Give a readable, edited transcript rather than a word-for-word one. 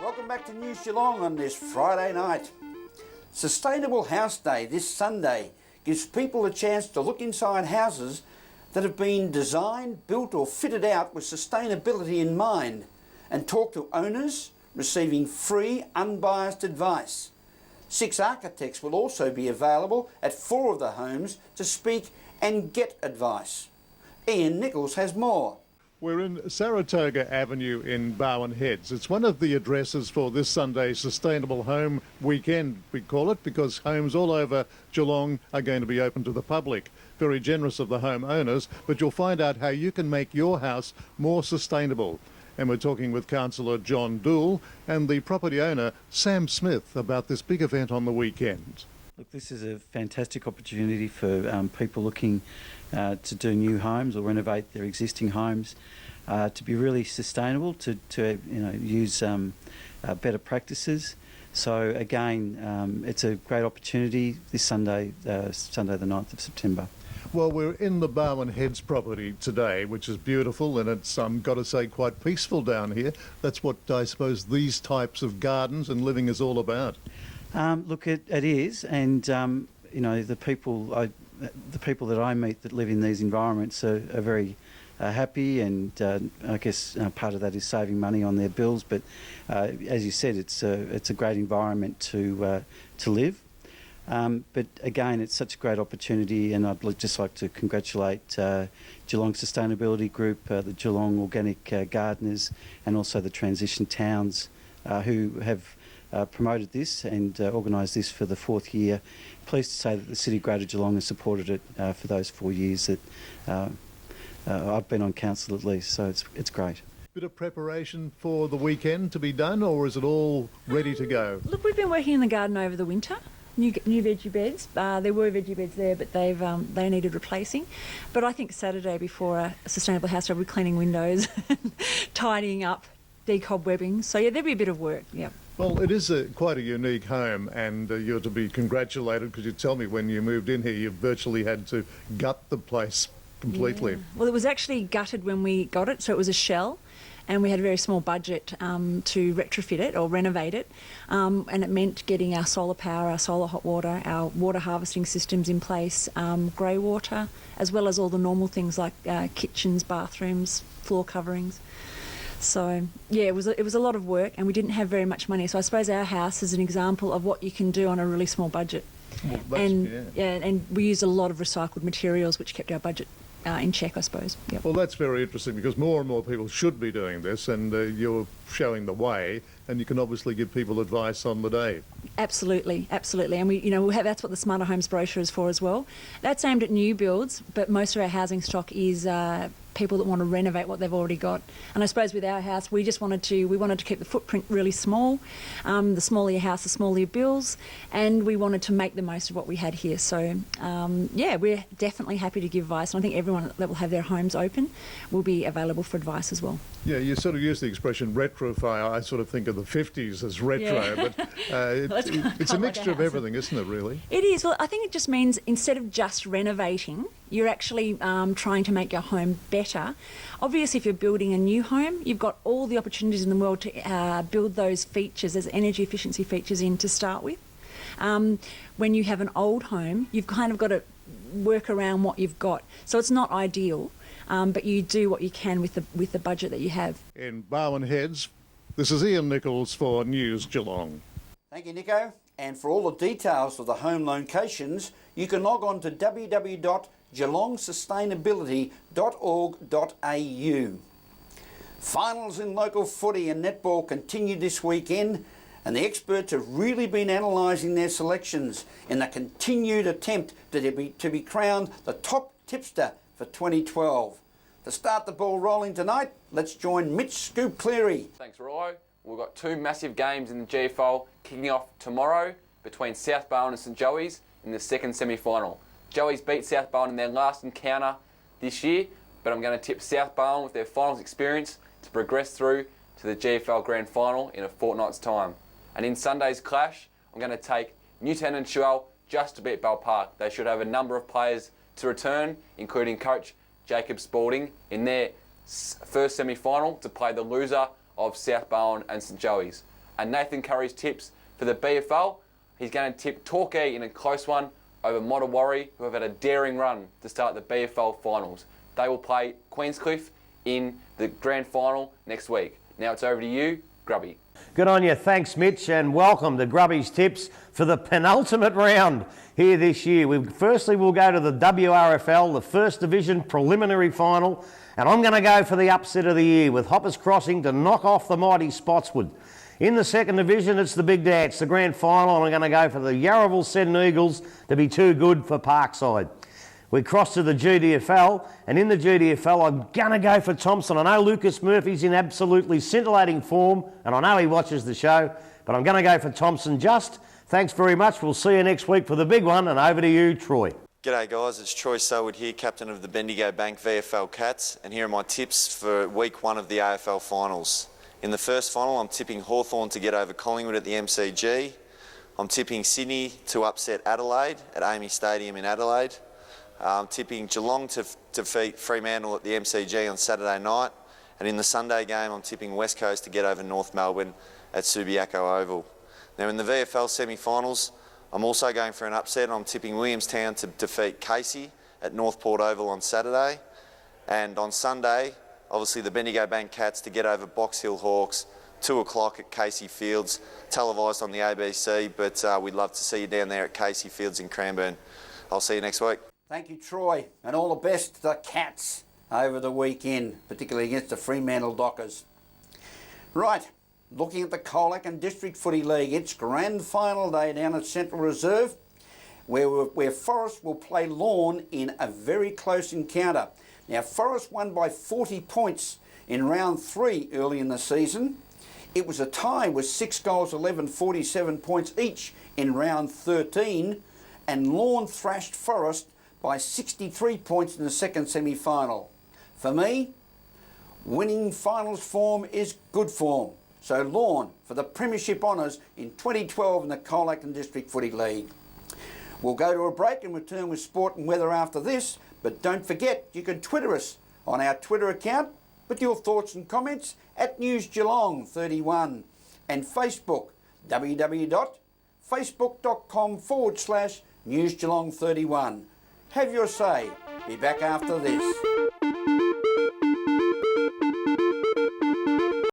Welcome back to News Geelong on this Friday night. Sustainable House Day this Sunday gives people a chance to look inside houses that have been designed, built or fitted out with sustainability in mind and talk to owners receiving free, unbiased advice. 6 architects will also be available at 4 of the homes to speak and get advice. Ian Nichols has more. We're in Saratoga Avenue in Barwon Heads. It's one of the addresses for this Sunday's Sustainable Home Weekend, we call it, because homes all over Geelong are going to be open to the public. Very generous of the home owners, but you'll find out how you can make your house more sustainable. And we're talking with Councillor John Dool and the property owner Sam Smith about this big event on the weekend. Look, this is a fantastic opportunity for people looking to do new homes or renovate their existing homes, to be really sustainable, to use better practices. So again, it's a great opportunity this Sunday, Sunday the 9th of September. Well, we're in the Barwon Heads property today, which is beautiful, and it's, got to say, quite peaceful down here. That's what I suppose these types of gardens and living is all about. Look, it is, and the people that I meet that live in these environments are very happy, and I guess part of that is saving money on their bills. But as you said, it's a great environment to live. But again, it's such a great opportunity, and I'd just like to congratulate Geelong Sustainability Group, the Geelong Organic Gardeners, and also the Transition Towns who have promoted this and organised this for the 4th year. Pleased to say that the City of Greater Geelong has supported it for those 4 years that I've been on council at least, so it's great. Bit of preparation for the weekend to be done, or is it all ready to go? Look, we've been working in the garden over the winter. New veggie beds. There were veggie beds there, but they needed replacing. But I think Saturday before a sustainable house day, we're cleaning windows, tidying up, decobwebbing. So yeah, there'll be a bit of work. Yeah. Well, it is quite a unique home, and you're to be congratulated, because you tell me when you moved in here, you virtually had to gut the place completely. Yeah. Well, it was actually gutted when we got it, so it was a shell. And we had a very small budget to retrofit it or renovate it, and it meant getting our solar power, our solar hot water, our water harvesting systems in place, grey water, as well as all the normal things like kitchens, bathrooms, floor coverings. So yeah, it was a lot of work, and we didn't have very much money. So I suppose our house is an example of what you can do on a really small budget. Well, and we used a lot of recycled materials, which kept our budget in check, I suppose. Yep. Well, that's very interesting, because more and more people should be doing this, and you're showing the way, and you can obviously give people advice on the day. Absolutely, absolutely, and we'll have, that's what the Smarter Homes brochure is for as well. That's aimed at new builds, but most of our housing stock is people that want to renovate what they've already got. And I suppose with our house, we wanted to keep the footprint really small. The smaller your house, the smaller your bills, and we wanted to make the most of what we had here. So yeah, we're definitely happy to give advice, and I think everyone that will have their homes open will be available for advice as well. Yeah, you sort of use the expression retrofy. I sort of think of the 50s as retro, yeah. But it's a mixture of everything, isn't it, really? It is. Well, I think it just means instead of just renovating, you're actually trying to make your home better. Obviously, if you're building a new home, you've got all the opportunities in the world to build those features, as energy efficiency features in to start with. When you have an old home, you've kind of got to work around what you've got. So it's not ideal, but you do what you can with the budget that you have. In Barwon Heads, this is Ian Nichols for News Geelong. Thank you, Nico. And for all the details of the home locations, you can log on to www.geelongsustainability.org.au. Finals in local footy and netball continued this weekend, and the experts have really been analysing their selections in a continued attempt to be crowned the top tipster for 2012. To start the ball rolling tonight, let's join Mitch Scoop Cleary. Thanks, Roy. We've got 2 massive games in the GFL kicking off tomorrow between South Barwon and St Joey's in the second semi-final. Joey's beat South Barwon in their last encounter this year, but I'm going to tip South Barwon with their finals experience to progress through to the GFL Grand Final in a fortnight's time. And in Sunday's clash, I'm going to take Newtown and Shuel just to beat Bell Park. They should have a number of players to return, including coach Jacob Spalding, in their first semi-final to play the loser of South Barwon and St Joey's. And Nathan Curry's tips for the BFL, he's going to tip Torquay in a close one over Mottawarri, who have had a daring run to start the BFL finals. They will play Queenscliff in the grand final next week. Now it's over to you, Grubby. Good on you. Thanks, Mitch, and welcome to Grubby's Tips for the penultimate round here this year. Firstly, we'll go to the WRFL, the First Division preliminary final, and I'm going to go for the upset of the year with Hoppers Crossing to knock off the mighty Spotswood. In the second division, it's the big dance, the grand final, and I'm going to go for the Yarraville Seton Eagles to be too good for Parkside. We cross to the GDFL, and in the GDFL, I'm going to go for Thompson. I know Lucas Murphy's in absolutely scintillating form, and I know he watches the show, but I'm going to go for Thompson just. Thanks very much. We'll see you next week for the big one, and over to you, Troy. G'day guys, it's Troy Selwood here, captain of the Bendigo Bank VFL Cats, and here are my tips for week 1 of the AFL finals. In the first final, I'm tipping Hawthorn to get over Collingwood at the MCG. I'm tipping Sydney to upset Adelaide at Amy Stadium in Adelaide. I'm tipping Geelong to defeat Fremantle at the MCG on Saturday night. And in the Sunday game, I'm tipping West Coast to get over North Melbourne at Subiaco Oval. Now in the VFL semi-finals, I'm also going for an upset. I'm tipping Williamstown to defeat Casey at North Port Oval on Saturday. And on Sunday, obviously the Bendigo Bank Cats to get over Box Hill Hawks, 2 o'clock at Casey Fields, televised on the ABC, but we'd love to see you down there at Casey Fields in Cranbourne. I'll see you next week. Thank you, Troy, and all the best to the Cats over the weekend, particularly against the Fremantle Dockers. Right, looking at the Colac and District Footy League, it's grand final day down at Central Reserve, where Forest will play Lorne in a very close encounter. Now, Forest won by 40 points in round 3 early in the season. It was a tie with 6 goals, 11, 47 points each in round 13, and Lorne thrashed Forest by 63 points in the second semi-final. For me, winning finals form is good form. So Lorne for the premiership honours in 2012 in the Colac and District Footy League. We'll go to a break and return with sport and weather after this, but don't forget you can Twitter us on our Twitter account with your thoughts and comments at News Geelong 31 and Facebook www.facebook.com/News Geelong 31. Have your say. Be back after this.